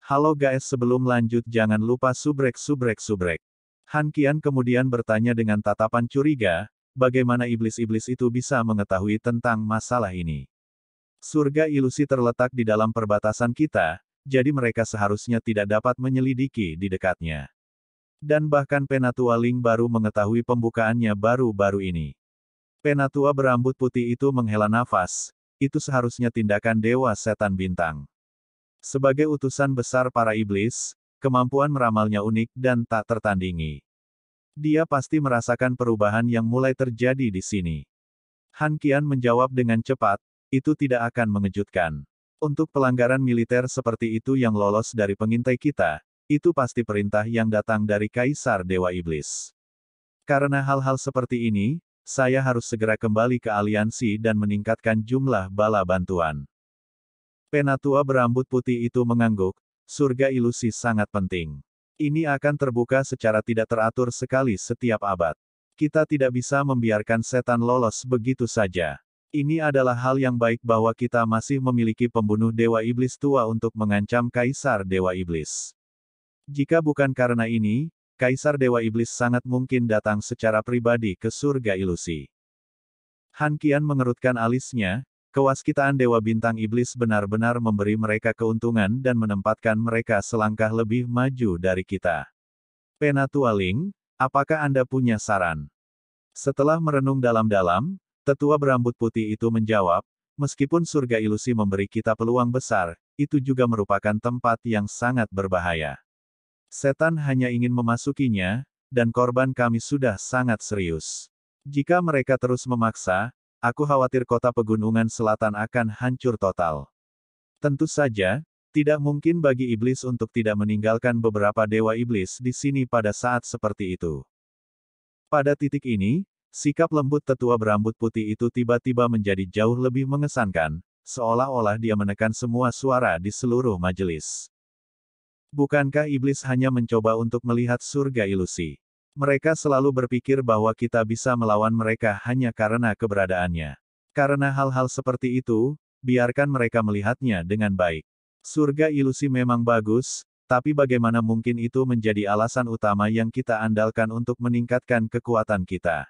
Halo guys, sebelum lanjut jangan lupa subrek. Han Qian kemudian bertanya dengan tatapan curiga, bagaimana iblis-iblis itu bisa mengetahui tentang masalah ini. Surga ilusi terletak di dalam perbatasan kita, jadi mereka seharusnya tidak dapat menyelidiki di dekatnya. Dan bahkan Penatua Ling baru mengetahui pembukaannya baru-baru ini. Penatua berambut putih itu menghela nafas, itu seharusnya tindakan Dewa Setan Bintang. Sebagai utusan besar para iblis, kemampuan meramalnya unik dan tak tertandingi. Dia pasti merasakan perubahan yang mulai terjadi di sini. Han Qian menjawab dengan cepat, itu tidak akan mengejutkan. Untuk pelanggaran militer seperti itu yang lolos dari pengintai kita, itu pasti perintah yang datang dari Kaisar Dewa Iblis. Karena hal-hal seperti ini, saya harus segera kembali ke aliansi dan meningkatkan jumlah bala bantuan. Penatua berambut putih itu mengangguk, surga ilusi sangat penting. Ini akan terbuka secara tidak teratur sekali setiap abad. Kita tidak bisa membiarkan setan lolos begitu saja. Ini adalah hal yang baik bahwa kita masih memiliki pembunuh Dewa Iblis tua untuk mengancam Kaisar Dewa Iblis. Jika bukan karena ini, Kaisar Dewa Iblis sangat mungkin datang secara pribadi ke surga ilusi. Han Qian mengerutkan alisnya. Kewaskitaan Dewa Bintang Iblis benar-benar memberi mereka keuntungan dan menempatkan mereka selangkah lebih maju dari kita. Penatua Ling, apakah Anda punya saran? Setelah merenung dalam-dalam, tetua berambut putih itu menjawab, meskipun surga ilusi memberi kita peluang besar, itu juga merupakan tempat yang sangat berbahaya. Setan hanya ingin memasukinya, dan korban kami sudah sangat serius. Jika mereka terus memaksa, aku khawatir kota pegunungan selatan akan hancur total. Tentu saja, tidak mungkin bagi iblis untuk tidak meninggalkan beberapa dewa iblis di sini pada saat seperti itu. Pada titik ini, sikap lembut tetua berambut putih itu tiba-tiba menjadi jauh lebih mengesankan, seolah-olah dia menekan semua suara di seluruh majelis. Bukankah iblis hanya mencoba untuk melihat surga ilusi? Mereka selalu berpikir bahwa kita bisa melawan mereka hanya karena keberadaannya. Karena hal-hal seperti itu, biarkan mereka melihatnya dengan baik. Surga ilusi memang bagus, tapi bagaimana mungkin itu menjadi alasan utama yang kita andalkan untuk meningkatkan kekuatan kita?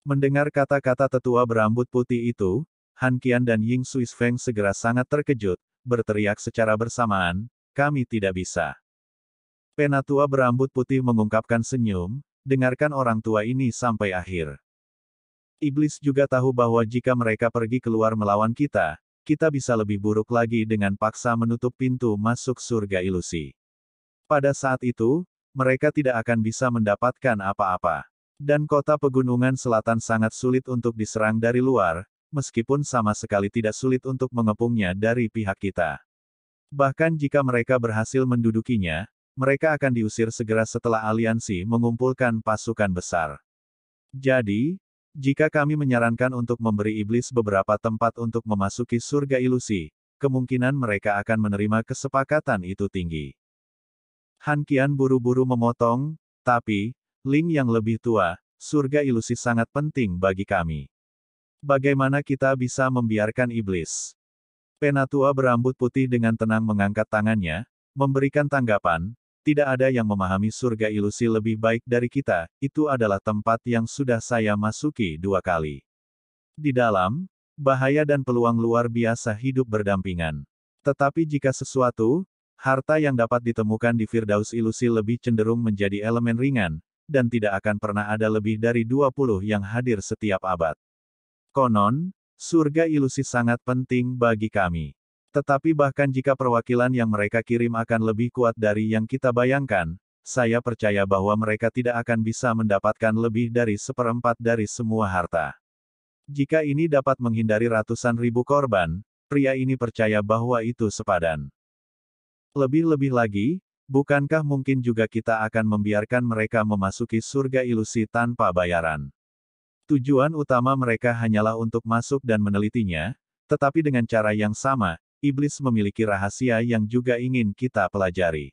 Mendengar kata-kata tetua berambut putih itu, Han Qian dan Ying Suisfeng segera sangat terkejut, berteriak secara bersamaan, kami tidak bisa. Penatua berambut putih mengungkapkan senyum, dengarkan orang tua ini sampai akhir. Iblis juga tahu bahwa jika mereka pergi keluar melawan kita, kita bisa lebih buruk lagi dengan paksa menutup pintu masuk surga ilusi. Pada saat itu, mereka tidak akan bisa mendapatkan apa-apa. Dan kota pegunungan selatan sangat sulit untuk diserang dari luar, meskipun sama sekali tidak sulit untuk mengepungnya dari pihak kita. Bahkan jika mereka berhasil mendudukinya, mereka akan diusir segera setelah aliansi mengumpulkan pasukan besar. Jadi, jika kami menyarankan untuk memberi iblis beberapa tempat untuk memasuki surga ilusi, kemungkinan mereka akan menerima kesepakatan itu tinggi. Han Qian buru-buru memotong, tapi, Ling yang lebih tua, surga ilusi sangat penting bagi kami. Bagaimana kita bisa membiarkan iblis? Penatua berambut putih dengan tenang mengangkat tangannya, memberikan tanggapan, tidak ada yang memahami surga ilusi lebih baik dari kita, itu adalah tempat yang sudah saya masuki 2 kali. Di dalam, bahaya dan peluang luar biasa hidup berdampingan. Tetapi jika sesuatu, harta yang dapat ditemukan di Firdaus ilusi lebih cenderung menjadi elemen ringan, dan tidak akan pernah ada lebih dari 20 yang hadir setiap abad. Konon, surga ilusi sangat penting bagi kami. Tetapi bahkan jika perwakilan yang mereka kirim akan lebih kuat dari yang kita bayangkan, saya percaya bahwa mereka tidak akan bisa mendapatkan lebih dari 1/4 dari semua harta. Jika ini dapat menghindari ratusan ribu korban, pria ini percaya bahwa itu sepadan. Lebih-lebih lagi, bukankah mungkin juga kita akan membiarkan mereka memasuki surga ilusi tanpa bayaran? Tujuan utama mereka hanyalah untuk masuk dan menelitinya, tetapi dengan cara yang sama, iblis memiliki rahasia yang juga ingin kita pelajari.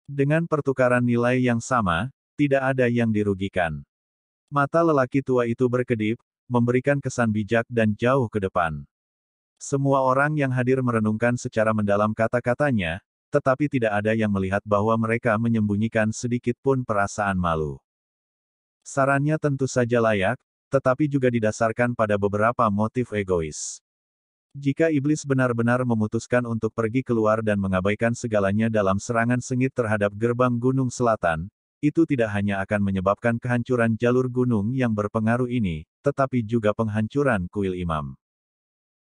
Dengan pertukaran nilai yang sama, tidak ada yang dirugikan. Mata lelaki tua itu berkedip, memberikan kesan bijak dan jauh ke depan. Semua orang yang hadir merenungkan secara mendalam kata-katanya, tetapi tidak ada yang melihat bahwa mereka menyembunyikan sedikit pun perasaan malu. Sarannya tentu saja layak, tetapi juga didasarkan pada beberapa motif egois. Jika iblis benar-benar memutuskan untuk pergi keluar dan mengabaikan segalanya dalam serangan sengit terhadap gerbang Gunung Selatan, itu tidak hanya akan menyebabkan kehancuran jalur gunung yang berpengaruh ini, tetapi juga penghancuran kuil imam.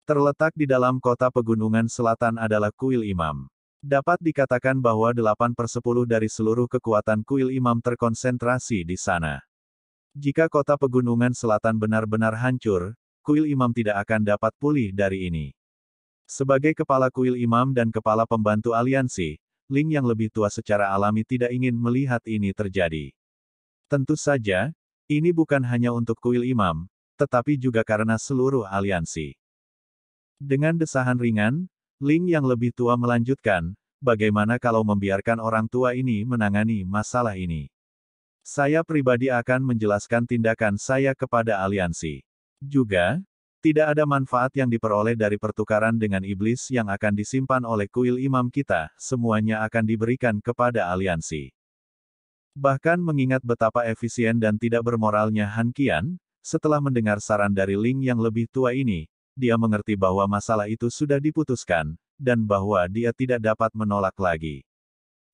Terletak di dalam kota pegunungan selatan adalah kuil imam. Dapat dikatakan bahwa 8/10 dari seluruh kekuatan kuil imam terkonsentrasi di sana. Jika kota pegunungan selatan benar-benar hancur, kuil imam tidak akan dapat pulih dari ini. Sebagai kepala kuil imam dan kepala pembantu aliansi, Ling yang lebih tua secara alami tidak ingin melihat ini terjadi. Tentu saja, ini bukan hanya untuk kuil imam, tetapi juga karena seluruh aliansi. Dengan desahan ringan, Ling yang lebih tua melanjutkan, bagaimana kalau membiarkan orang tua ini menangani masalah ini? Saya pribadi akan menjelaskan tindakan saya kepada aliansi. Juga, tidak ada manfaat yang diperoleh dari pertukaran dengan iblis yang akan disimpan oleh kuil imam kita, semuanya akan diberikan kepada aliansi. Bahkan mengingat betapa efisien dan tidak bermoralnya Han Qian, setelah mendengar saran dari Ling yang lebih tua ini, dia mengerti bahwa masalah itu sudah diputuskan, dan bahwa dia tidak dapat menolak lagi.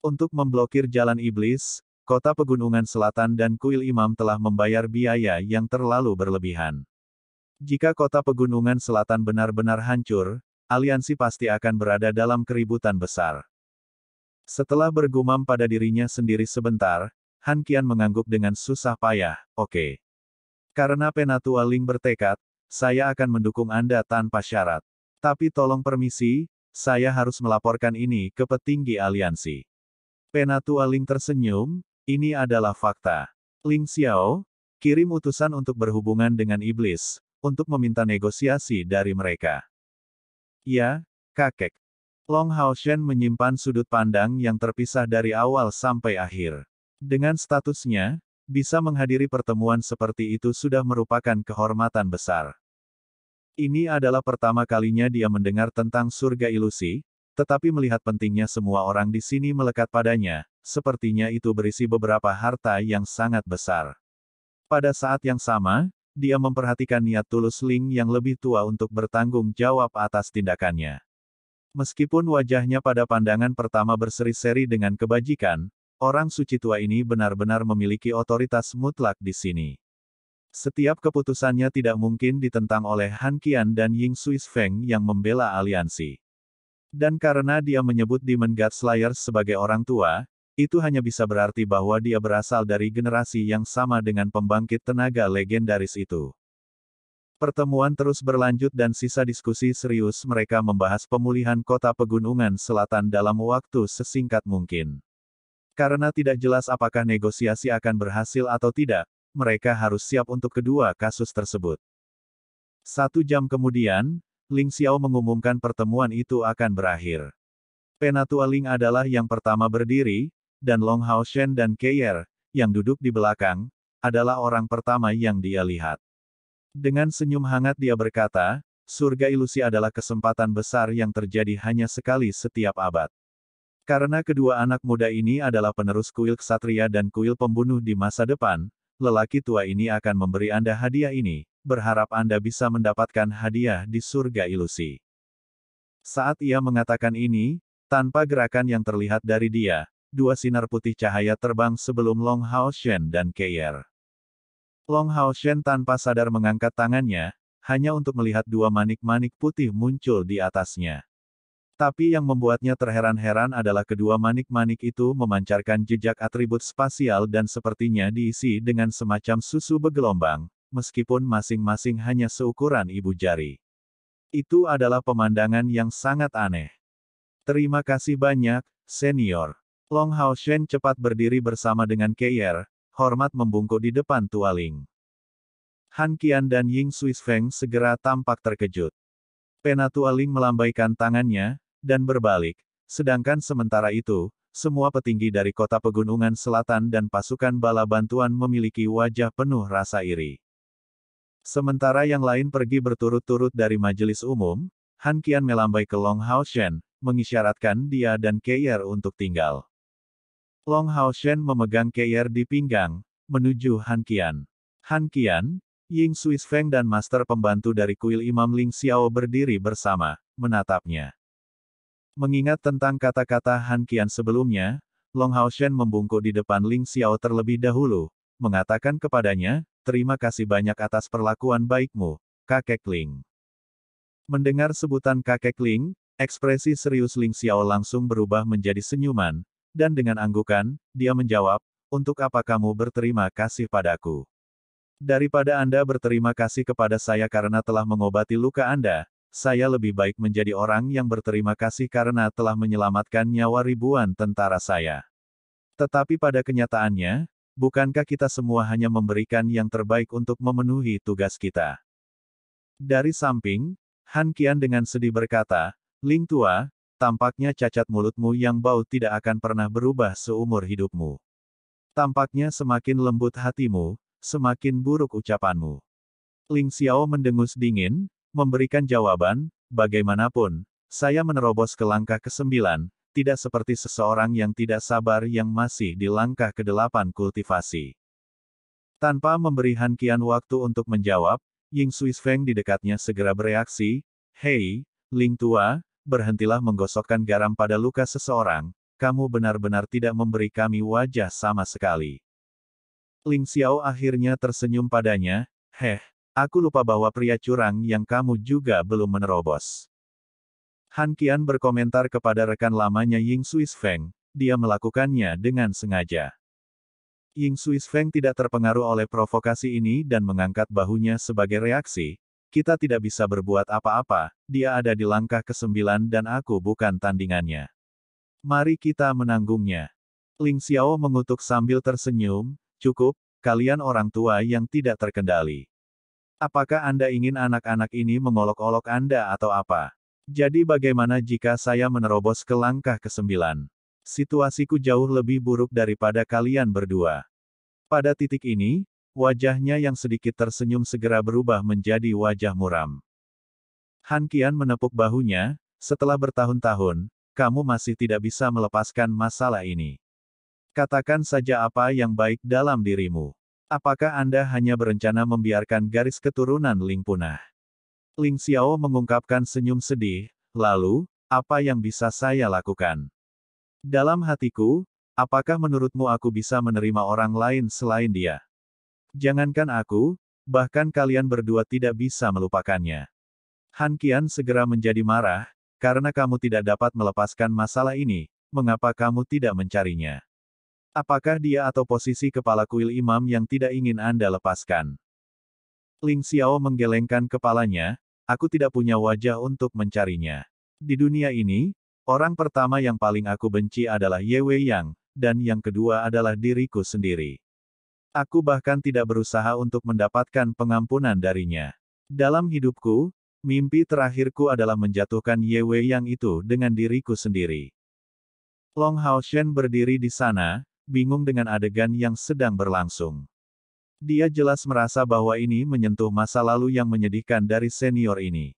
Untuk memblokir jalan iblis, kota pegunungan selatan dan kuil imam telah membayar biaya yang terlalu berlebihan. Jika kota pegunungan selatan benar-benar hancur, aliansi pasti akan berada dalam keributan besar. Setelah bergumam pada dirinya sendiri sebentar, Han Qian mengangguk dengan susah payah, "Oke. Karena Penatua Ling bertekad, saya akan mendukung Anda tanpa syarat. Tapi tolong permisi, saya harus melaporkan ini ke petinggi aliansi." Penatua Ling tersenyum, "Ini adalah fakta. Ling Xiao, kirim utusan untuk berhubungan dengan iblis, untuk meminta negosiasi dari mereka." "Ya, kakek." Long Haoshen menyimpan sudut pandang yang terpisah dari awal sampai akhir. Dengan statusnya, bisa menghadiri pertemuan seperti itu sudah merupakan kehormatan besar. Ini adalah pertama kalinya dia mendengar tentang surga ilusi, tetapi melihat pentingnya semua orang di sini melekat padanya, sepertinya itu berisi beberapa harta yang sangat besar. Pada saat yang sama, dia memperhatikan niat tulus Ling yang lebih tua untuk bertanggung jawab atas tindakannya. Meskipun wajahnya pada pandangan pertama berseri-seri dengan kebajikan, orang suci tua ini benar-benar memiliki otoritas mutlak di sini. Setiap keputusannya tidak mungkin ditentang oleh Han Qian dan Ying Suis Feng yang membela aliansi. Dan karena dia menyebut Demon God Slayers sebagai orang tua, itu hanya bisa berarti bahwa dia berasal dari generasi yang sama dengan pembangkit tenaga legendaris itu. Pertemuan terus berlanjut dan sisa diskusi serius mereka membahas pemulihan kota pegunungan selatan dalam waktu sesingkat mungkin. Karena tidak jelas apakah negosiasi akan berhasil atau tidak, mereka harus siap untuk kedua kasus tersebut. 1 jam kemudian, Ling Xiao mengumumkan pertemuan itu akan berakhir. Penatua Ling adalah yang pertama berdiri, dan Long Haoshen dan Keir, yang duduk di belakang, adalah orang pertama yang dia lihat. Dengan senyum hangat dia berkata, surga ilusi adalah kesempatan besar yang terjadi hanya sekali setiap abad. Karena kedua anak muda ini adalah penerus kuil ksatria dan kuil pembunuh di masa depan, lelaki tua ini akan memberi Anda hadiah ini, berharap Anda bisa mendapatkan hadiah di surga ilusi. Saat ia mengatakan ini, tanpa gerakan yang terlihat dari dia, 2 sinar putih cahaya terbang sebelum Long Haoshen dan Keir. Long Haoshen tanpa sadar mengangkat tangannya, hanya untuk melihat 2 manik-manik putih muncul di atasnya. Tapi yang membuatnya terheran-heran adalah kedua manik-manik itu memancarkan jejak atribut spasial dan sepertinya diisi dengan semacam susu bergelombang, meskipun masing-masing hanya seukuran ibu jari. Itu adalah pemandangan yang sangat aneh. Terima kasih banyak, senior. Long Haoshen cepat berdiri bersama dengan Keir, hormat membungkuk di depan Tua Ling. Han Qian dan Ying Suis Feng segera tampak terkejut. Penatua Ling melambaikan tangannya, dan berbalik, sedangkan sementara itu, semua petinggi dari kota pegunungan selatan dan pasukan bala bantuan memiliki wajah penuh rasa iri. Sementara yang lain pergi berturut-turut dari majelis umum, Han Qian melambai ke Long Haoshen, mengisyaratkan dia dan Keier untuk tinggal. Long Haoshen memegang Keier di pinggang, menuju Han Qian. Han Qian, Ying Suisfeng dan master pembantu dari kuil Imam Ling Xiao berdiri bersama, menatapnya. Mengingat tentang kata-kata Han Qian sebelumnya, Long Haoshen membungkuk di depan Ling Xiao terlebih dahulu, mengatakan kepadanya, "Terima kasih banyak atas perlakuan baikmu, kakek Ling." Mendengar sebutan kakek Ling, ekspresi serius Ling Xiao langsung berubah menjadi senyuman, dan dengan anggukan, dia menjawab, "Untuk apa kamu berterima kasih padaku? Daripada Anda berterima kasih kepada saya karena telah mengobati luka Anda, saya lebih baik menjadi orang yang berterima kasih karena telah menyelamatkan nyawa ribuan tentara saya." Tetapi pada kenyataannya, bukankah kita semua hanya memberikan yang terbaik untuk memenuhi tugas kita? Dari samping, Han Qian dengan sedih berkata, "Ling tua, tampaknya cacat mulutmu yang bau tidak akan pernah berubah seumur hidupmu. Tampaknya semakin lembut hatimu, semakin buruk ucapanmu." Ling Xiao mendengus dingin, memberikan jawaban, "Bagaimanapun, saya menerobos ke langkah ke-9, tidak seperti seseorang yang tidak sabar yang masih di langkah ke-8 kultivasi." Tanpa memberi Han Qian waktu untuk menjawab, Ying Suisfeng di dekatnya segera bereaksi, "Hei, Ling tua, berhentilah menggosokkan garam pada luka seseorang, kamu benar-benar tidak memberi kami wajah sama sekali." Ling Xiao akhirnya tersenyum padanya, aku lupa bahwa pria curang yang kamu juga belum menerobos." Han Qian berkomentar kepada rekan lamanya Ying Suisfeng, dia melakukannya dengan sengaja. Ying Suisfeng tidak terpengaruh oleh provokasi ini dan mengangkat bahunya sebagai reaksi, "Kita tidak bisa berbuat apa-apa, dia ada di langkah ke-9 dan aku bukan tandingannya. Mari kita menanggungnya." Ling Xiao mengutuk sambil tersenyum, "Cukup, kalian orang tua yang tidak terkendali. Apakah Anda ingin anak-anak ini mengolok-olok Anda atau apa? Jadi bagaimana jika saya menerobos ke langkah ke-9? Situasiku jauh lebih buruk daripada kalian berdua." Pada titik ini, wajahnya yang sedikit tersenyum segera berubah menjadi wajah muram. Han Qian menepuk bahunya, "Setelah bertahun-tahun, kamu masih tidak bisa melepaskan masalah ini. Katakan saja apa yang baik dalam dirimu. Apakah Anda hanya berencana membiarkan garis keturunan Ling punah?" Ling Xiao mengungkapkan senyum sedih, "Lalu, apa yang bisa saya lakukan? Dalam hatiku, apakah menurutmu aku bisa menerima orang lain selain dia? Jangankan aku, bahkan kalian berdua tidak bisa melupakannya." Han Qian segera menjadi marah, "Karena kamu tidak dapat melepaskan masalah ini, mengapa kamu tidak mencarinya? Apakah dia atau posisi kepala kuil imam yang tidak ingin Anda lepaskan?" Ling Xiao menggelengkan kepalanya, "Aku tidak punya wajah untuk mencarinya. Di dunia ini, orang pertama yang paling aku benci adalah Ye Wei Yang, dan yang kedua adalah diriku sendiri. Aku bahkan tidak berusaha untuk mendapatkan pengampunan darinya. Dalam hidupku, mimpi terakhirku adalah menjatuhkan Ye Wei Yang itu dengan diriku sendiri." Long Haoshen berdiri di sana, bingung dengan adegan yang sedang berlangsung. Dia jelas merasa bahwa ini menyentuh masa lalu yang menyedihkan dari senior ini.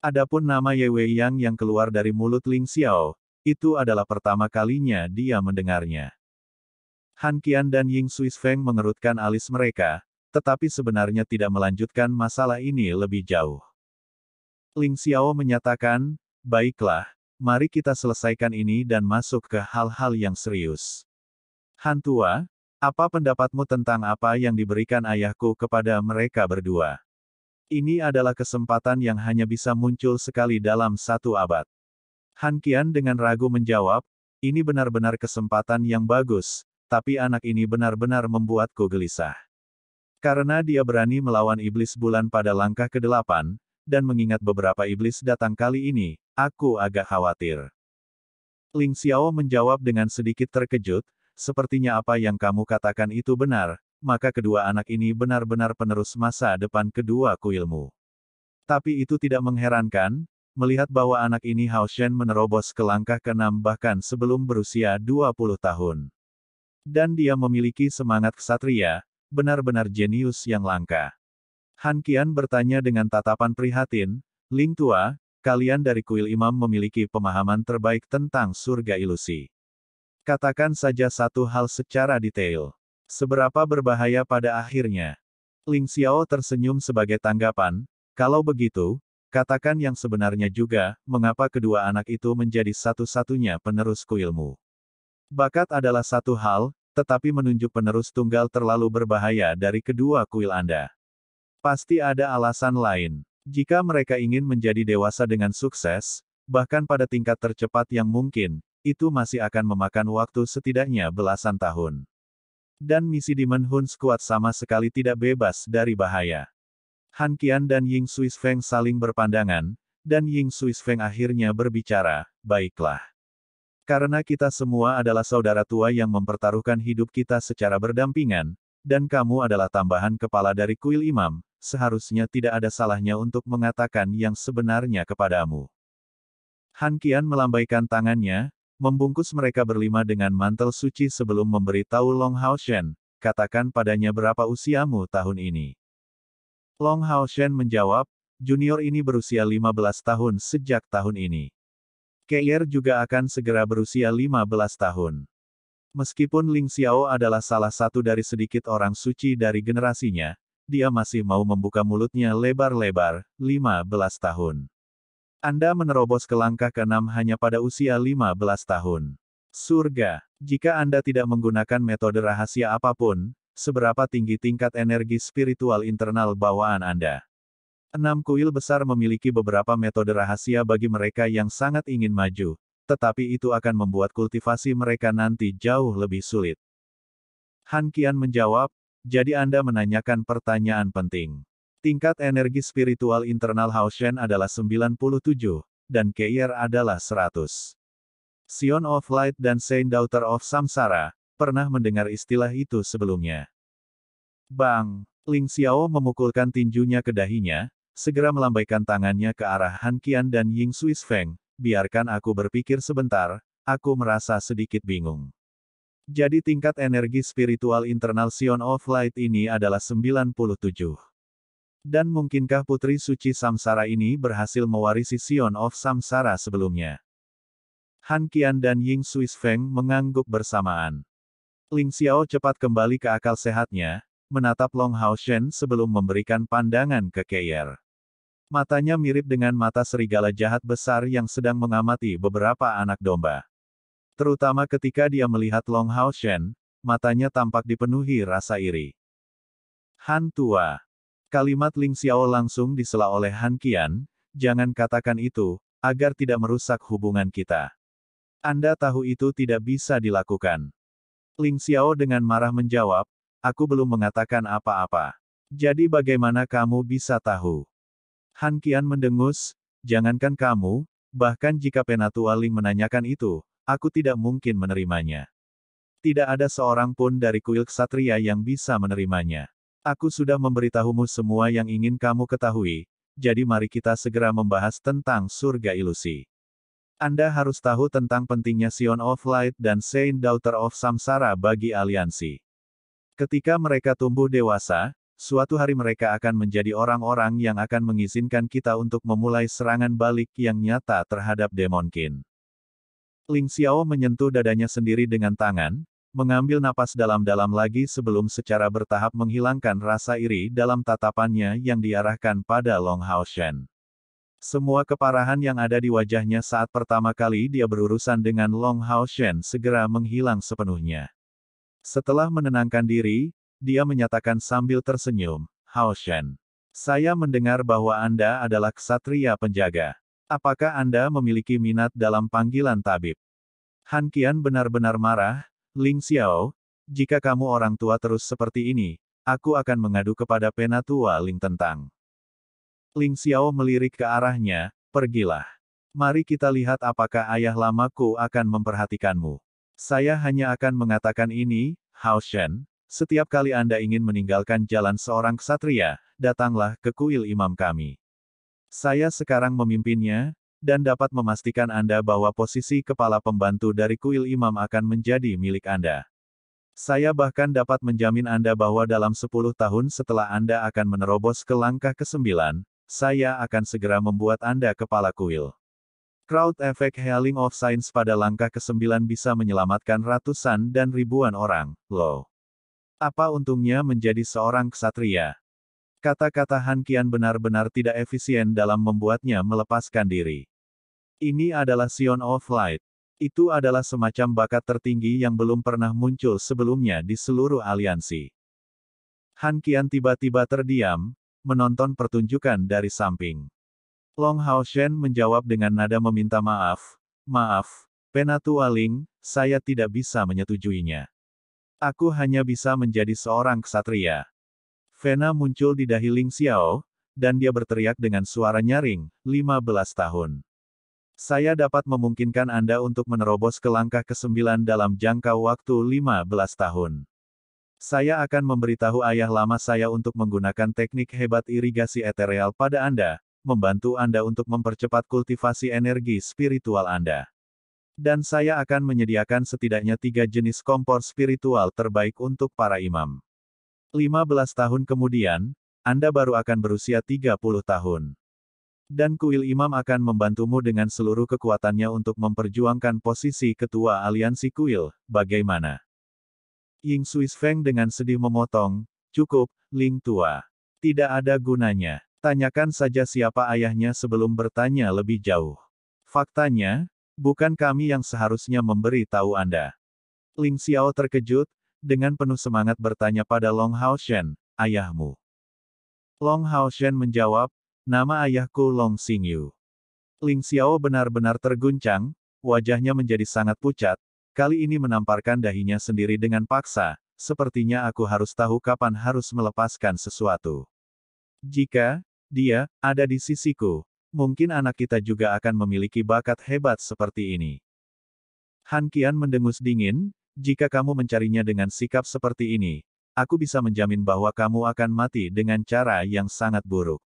Adapun nama Ye Wei yang keluar dari mulut Ling Xiao, itu adalah pertama kalinya dia mendengarnya. Han Qian dan Ying Suisfeng mengerutkan alis mereka, tetapi sebenarnya tidak melanjutkan masalah ini lebih jauh. Ling Xiao menyatakan, "Baiklah, mari kita selesaikan ini dan masuk ke hal-hal yang serius. Han tua, apa pendapatmu tentang apa yang diberikan ayahku kepada mereka berdua? Ini adalah kesempatan yang hanya bisa muncul sekali dalam 1 abad." Han Qian dengan ragu menjawab, "Ini benar-benar kesempatan yang bagus, tapi anak ini benar-benar membuatku gelisah. Karena dia berani melawan iblis bulan pada langkah ke-8, dan mengingat beberapa iblis datang kali ini, aku agak khawatir." Ling Xiao menjawab dengan sedikit terkejut, "Sepertinya apa yang kamu katakan itu benar, maka kedua anak ini benar-benar penerus masa depan kedua kuilmu. Tapi itu tidak mengherankan, melihat bahwa anak ini Haoshen menerobos ke langkah ke-6 bahkan sebelum berusia 20 tahun. Dan dia memiliki semangat ksatria, benar-benar jenius yang langka." Han Qian bertanya dengan tatapan prihatin, "Ling tua, kalian dari kuil imam memiliki pemahaman terbaik tentang surga ilusi. Katakan saja satu hal secara detail. Seberapa berbahaya pada akhirnya? Ling Xiao tersenyum sebagai tanggapan, kalau begitu, katakan yang sebenarnya juga, mengapa kedua anak itu menjadi satu-satunya penerus kuilmu. Bakat adalah satu hal, tetapi menunjuk penerus tunggal terlalu berbahaya dari kedua kuil Anda. Pasti ada alasan lain. Jika mereka ingin menjadi dewasa dengan sukses, bahkan pada tingkat tercepat yang mungkin, itu masih akan memakan waktu setidaknya belasan tahun. Dan misi Demon Hun Squad sama sekali tidak bebas dari bahaya. Han Qian dan Ying Suisfeng saling berpandangan, dan Ying Suisfeng akhirnya berbicara, baiklah. Karena kita semua adalah saudara tua yang mempertaruhkan hidup kita secara berdampingan, dan kamu adalah tambahan kepala dari kuil imam, seharusnya tidak ada salahnya untuk mengatakan yang sebenarnya kepadamu. Han Qian melambaikan tangannya, membungkus mereka berlima dengan mantel suci sebelum memberitahu Long Hao Shen, katakan padanya berapa usiamu tahun ini. Long Hao Shen menjawab, junior ini berusia 15 tahun sejak tahun ini. Keir juga akan segera berusia 15 tahun. Meskipun Ling Xiao adalah salah satu dari sedikit orang suci dari generasinya, dia masih mau membuka mulutnya lebar-lebar, 15 tahun. Anda menerobos ke langkah ke-6 hanya pada usia 15 tahun. Surga. Jika Anda tidak menggunakan metode rahasia apapun, seberapa tinggi tingkat energi spiritual internal bawaan Anda? 6 kuil besar memiliki beberapa metode rahasia bagi mereka yang sangat ingin maju, tetapi itu akan membuat kultivasi mereka nanti jauh lebih sulit. Han Qian menjawab, jadi Anda menanyakan pertanyaan penting. Tingkat energi spiritual internal Hao Shen adalah 97, dan Keir adalah 100. Sion of Light dan Saint Daughter of Samsara, pernah mendengar istilah itu sebelumnya. Bang! Ling Xiao memukulkan tinjunya ke dahinya, segera melambaikan tangannya ke arah Han Qian dan Ying Suisfeng, biarkan aku berpikir sebentar, aku merasa sedikit bingung. Jadi tingkat energi spiritual internal Sion of Light ini adalah 97. Dan mungkinkah Putri Suci Samsara ini berhasil mewarisi Sion of Samsara sebelumnya? Han Qian dan Ying Suisfeng mengangguk bersamaan. Ling Xiao cepat kembali ke akal sehatnya, menatap Long Hao Shen sebelum memberikan pandangan ke Keir. Matanya mirip dengan mata serigala jahat besar yang sedang mengamati beberapa anak domba. Terutama ketika dia melihat Long Hao Shen, matanya tampak dipenuhi rasa iri. Han tua. Kalimat Ling Xiao langsung disela oleh Han Qian, jangan katakan itu, agar tidak merusak hubungan kita. Anda tahu itu tidak bisa dilakukan. Ling Xiao dengan marah menjawab, aku belum mengatakan apa-apa. Jadi bagaimana kamu bisa tahu? Han Qian mendengus, jangankan kamu, bahkan jika Penatua Ling menanyakan itu, aku tidak mungkin menerimanya. Tidak ada seorang pun dari kuil ksatria yang bisa menerimanya. Aku sudah memberitahumu semua yang ingin kamu ketahui, jadi mari kita segera membahas tentang surga ilusi. Anda harus tahu tentang pentingnya Sion of Light dan Saint Daughter of Samsara bagi aliansi. Ketika mereka tumbuh dewasa, suatu hari mereka akan menjadi orang-orang yang akan mengizinkan kita untuk memulai serangan balik yang nyata terhadap Demonkin. Ling Xiao menyentuh dadanya sendiri dengan tangan, mengambil napas dalam-dalam lagi sebelum secara bertahap menghilangkan rasa iri dalam tatapannya yang diarahkan pada Long Hao Shen. Semua keparahan yang ada di wajahnya saat pertama kali dia berurusan dengan Long Hao Shen segera menghilang sepenuhnya. Setelah menenangkan diri, dia menyatakan sambil tersenyum, Hao Shen. Saya mendengar bahwa Anda adalah ksatria penjaga. Apakah Anda memiliki minat dalam panggilan tabib? Han Qian benar-benar marah, Ling Xiao, jika kamu orang tua terus seperti ini, aku akan mengadu kepada Penatua Ling tentang. Ling Xiao melirik ke arahnya, pergilah. Mari kita lihat apakah ayah lamaku akan memperhatikanmu. Saya hanya akan mengatakan ini, Hao Shen. Setiap kali Anda ingin meninggalkan jalan seorang ksatria, datanglah ke kuil imam kami. Saya sekarang memimpinnya, dan dapat memastikan Anda bahwa posisi kepala pembantu dari kuil imam akan menjadi milik Anda. Saya bahkan dapat menjamin Anda bahwa dalam 10 tahun setelah Anda akan menerobos ke langkah ke-9, saya akan segera membuat Anda kepala kuil. Crowd Effect Healing of Science pada langkah ke-9 bisa menyelamatkan ratusan dan ribuan orang, loh. Apa untungnya menjadi seorang ksatria? Kata-kata Han Qian benar-benar tidak efisien dalam membuatnya melepaskan diri. Ini adalah Sion of Light. Itu adalah semacam bakat tertinggi yang belum pernah muncul sebelumnya di seluruh aliansi. Han Qian tiba-tiba terdiam, menonton pertunjukan dari samping. Long Hao Shen menjawab dengan nada meminta maaf. Maaf, Penatua Ling, saya tidak bisa menyetujuinya. Aku hanya bisa menjadi seorang ksatria. Vena muncul di dahi Ling Xiao, dan dia berteriak dengan suara nyaring, 15 tahun. Saya dapat memungkinkan Anda untuk menerobos ke langkah ke-9 dalam jangka waktu 15 tahun. Saya akan memberitahu ayah lama saya untuk menggunakan teknik hebat irigasi etereal pada Anda, membantu Anda untuk mempercepat kultivasi energi spiritual Anda. Dan saya akan menyediakan setidaknya 3 jenis kompor spiritual terbaik untuk para imam. 15 tahun kemudian, Anda baru akan berusia 30 tahun. Dan kuil imam akan membantumu dengan seluruh kekuatannya untuk memperjuangkan posisi ketua aliansi kuil, bagaimana? Ying Suis Feng dengan sedih memotong, cukup, Ling tua. Tidak ada gunanya. Tanyakan saja siapa ayahnya sebelum bertanya lebih jauh. Faktanya, bukan kami yang seharusnya memberi tahu Anda. Ling Xiao terkejut, dengan penuh semangat bertanya pada Long Hao Shen, ayahmu. Long Hao Shen menjawab, nama ayahku Long Xingyu. Ling Xiao benar-benar terguncang, wajahnya menjadi sangat pucat, kali ini menamparkan dahinya sendiri dengan paksa, sepertinya aku harus tahu kapan harus melepaskan sesuatu. Jika dia ada di sisiku, mungkin anak kita juga akan memiliki bakat hebat seperti ini. Han Qian mendengus dingin, jika kamu mencarinya dengan sikap seperti ini, aku bisa menjamin bahwa kamu akan mati dengan cara yang sangat buruk.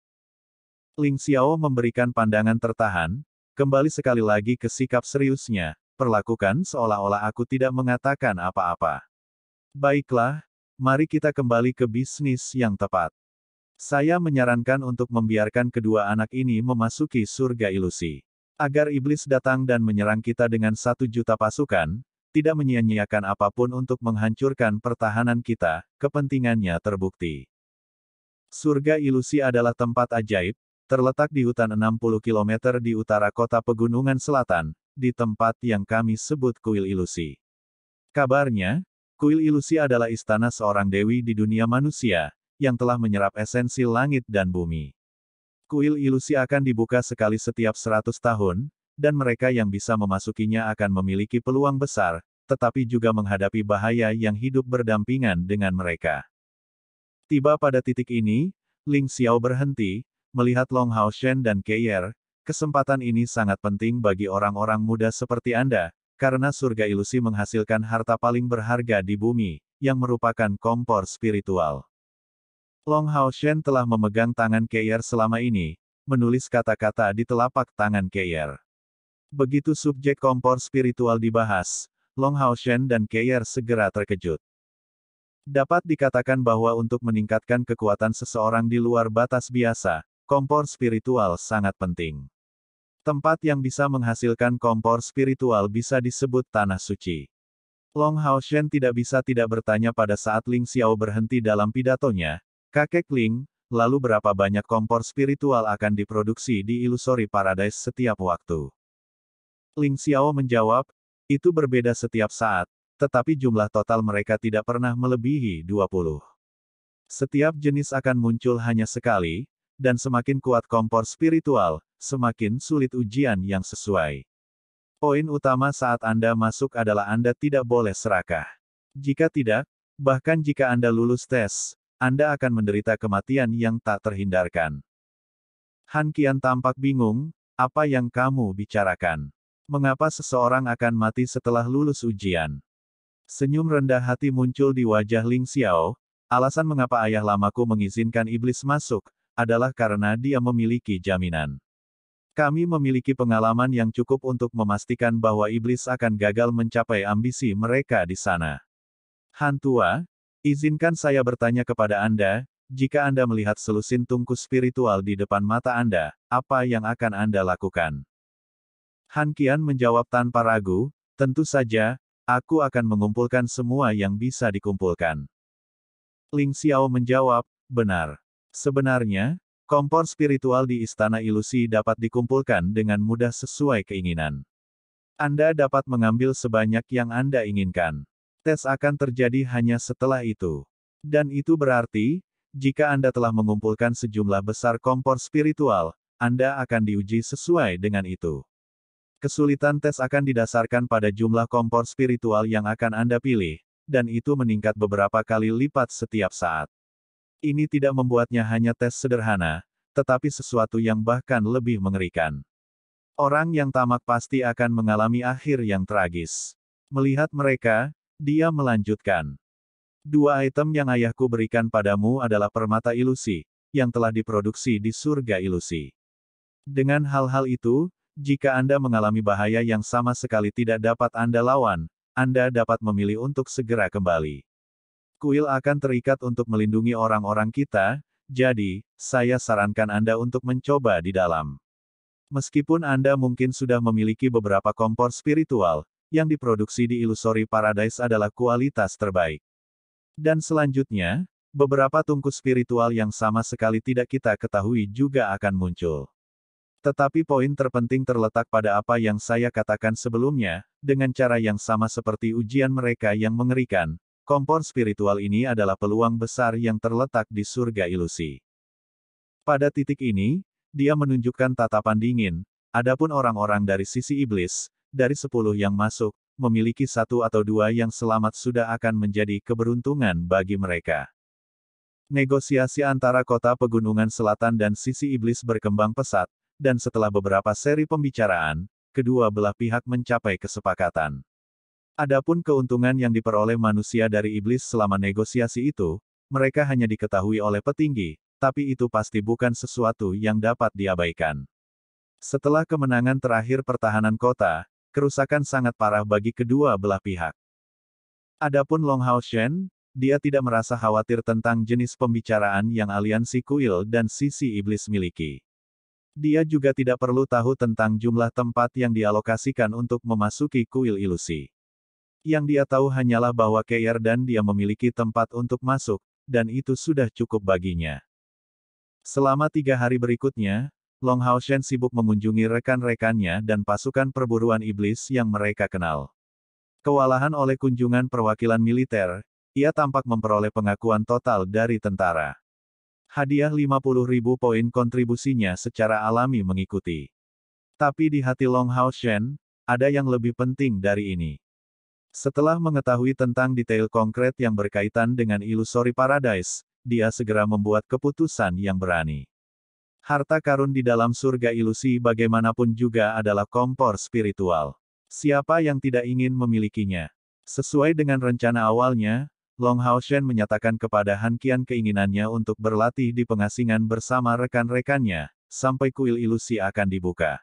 Ling Xiao memberikan pandangan tertahan, kembali sekali lagi ke sikap seriusnya, perlakukan seolah-olah aku tidak mengatakan apa-apa. Baiklah, mari kita kembali ke bisnis yang tepat. Saya menyarankan untuk membiarkan kedua anak ini memasuki surga ilusi. Agar iblis datang dan menyerang kita dengan 1 juta pasukan, tidak menyia-nyiakan apapun untuk menghancurkan pertahanan kita, kepentingannya terbukti. Surga ilusi adalah tempat ajaib, terletak di hutan 60 km di utara kota Pegunungan Selatan, di tempat yang kami sebut kuil ilusi. Kabarnya, kuil ilusi adalah istana seorang dewi di dunia manusia, yang telah menyerap esensi langit dan bumi. Kuil ilusi akan dibuka sekali setiap 100 tahun, dan mereka yang bisa memasukinya akan memiliki peluang besar, tetapi juga menghadapi bahaya yang hidup berdampingan dengan mereka. Tiba pada titik ini, Ling Xiao berhenti, melihat Long Hao Shen dan Keier. Kesempatan ini sangat penting bagi orang-orang muda seperti Anda, karena surga ilusi menghasilkan harta paling berharga di bumi, yang merupakan kompor spiritual. Long Hao Shen telah memegang tangan Keier selama ini, menulis kata-kata di telapak tangan Keier. Begitu subjek kompor spiritual dibahas, Long Hao Shen dan Keier segera terkejut. Dapat dikatakan bahwa untuk meningkatkan kekuatan seseorang di luar batas biasa, kompor spiritual sangat penting. Tempat yang bisa menghasilkan kompor spiritual bisa disebut tanah suci. Long Hao Shen tidak bisa tidak bertanya pada saat Ling Xiao berhenti dalam pidatonya, Kakek Ling, lalu berapa banyak kompor spiritual akan diproduksi di Illusory Paradise setiap waktu? Ling Xiao menjawab, itu berbeda setiap saat, tetapi jumlah total mereka tidak pernah melebihi 20. Setiap jenis akan muncul hanya sekali, dan semakin kuat kompor spiritual, semakin sulit ujian yang sesuai. Poin utama saat Anda masuk adalah Anda tidak boleh serakah. Jika tidak, bahkan jika Anda lulus tes, Anda akan menderita kematian yang tak terhindarkan. Han Qian tampak bingung, apa yang kamu bicarakan? Mengapa seseorang akan mati setelah lulus ujian? Senyum rendah hati muncul di wajah Ling Xiao, alasan mengapa ayah lamaku mengizinkan iblis masuk, adalah karena dia memiliki jaminan. Kami memiliki pengalaman yang cukup untuk memastikan bahwa iblis akan gagal mencapai ambisi mereka di sana. Han Tua, izinkan saya bertanya kepada Anda, jika Anda melihat selusin tungku spiritual di depan mata Anda, apa yang akan Anda lakukan? Han Qian menjawab tanpa ragu, tentu saja, aku akan mengumpulkan semua yang bisa dikumpulkan. Ling Xiao menjawab, benar. Sebenarnya, kompor spiritual di Istana Ilusi dapat dikumpulkan dengan mudah sesuai keinginan. Anda dapat mengambil sebanyak yang Anda inginkan. Tes akan terjadi hanya setelah itu. Dan itu berarti, jika Anda telah mengumpulkan sejumlah besar kompor spiritual, Anda akan diuji sesuai dengan itu. Kesulitan tes akan didasarkan pada jumlah kompor spiritual yang akan Anda pilih, dan itu meningkat beberapa kali lipat setiap saat. Ini tidak membuatnya hanya tes sederhana, tetapi sesuatu yang bahkan lebih mengerikan. Orang yang tamak pasti akan mengalami akhir yang tragis. Melihat mereka, dia melanjutkan. 2 item yang ayahku berikan padamu adalah permata ilusi, yang telah diproduksi di surga ilusi. Dengan hal-hal itu, jika Anda mengalami bahaya yang sama sekali tidak dapat Anda lawan, Anda dapat memilih untuk segera kembali. Kuil akan terikat untuk melindungi orang-orang kita, jadi, saya sarankan Anda untuk mencoba di dalam. Meskipun Anda mungkin sudah memiliki beberapa kompor spiritual, yang diproduksi di Illusory Paradise adalah kualitas terbaik. Dan selanjutnya, beberapa tungku spiritual yang sama sekali tidak kita ketahui juga akan muncul. Tetapi poin terpenting terletak pada apa yang saya katakan sebelumnya, dengan cara yang sama seperti ujian mereka yang mengerikan, kompor spiritual ini adalah peluang besar yang terletak di surga ilusi. Pada titik ini, dia menunjukkan tatapan dingin, adapun orang-orang dari sisi iblis, dari 10 yang masuk, memiliki 1 atau 2 yang selamat sudah akan menjadi keberuntungan bagi mereka. Negosiasi antara kota pegunungan selatan dan sisi iblis berkembang pesat, dan setelah beberapa seri pembicaraan, kedua belah pihak mencapai kesepakatan. Adapun keuntungan yang diperoleh manusia dari iblis selama negosiasi itu, mereka hanya diketahui oleh petinggi, tapi itu pasti bukan sesuatu yang dapat diabaikan. Setelah kemenangan terakhir pertahanan kota, kerusakan sangat parah bagi kedua belah pihak. Adapun Long Hao Shen, dia tidak merasa khawatir tentang jenis pembicaraan yang aliansi kuil dan sisi iblis miliki. Dia juga tidak perlu tahu tentang jumlah tempat yang dialokasikan untuk memasuki kuil ilusi. Yang dia tahu hanyalah bahwa Keir dan dia memiliki tempat untuk masuk, dan itu sudah cukup baginya. Selama 3 hari berikutnya, Long Hao Shen sibuk mengunjungi rekan-rekannya dan pasukan perburuan iblis yang mereka kenal. Kewalahan oleh kunjungan perwakilan militer, ia tampak memperoleh pengakuan total dari tentara. Hadiah 50.000 poin kontribusinya secara alami mengikuti. Tapi di hati Long Hao Shen, ada yang lebih penting dari ini. Setelah mengetahui tentang detail konkret yang berkaitan dengan Illusory Paradise, dia segera membuat keputusan yang berani. Harta karun di dalam surga ilusi bagaimanapun juga adalah kompor spiritual. Siapa yang tidak ingin memilikinya? Sesuai dengan rencana awalnya, Long Hao Shen menyatakan kepada Han Qian keinginannya untuk berlatih di pengasingan bersama rekan-rekannya, sampai kuil ilusi akan dibuka.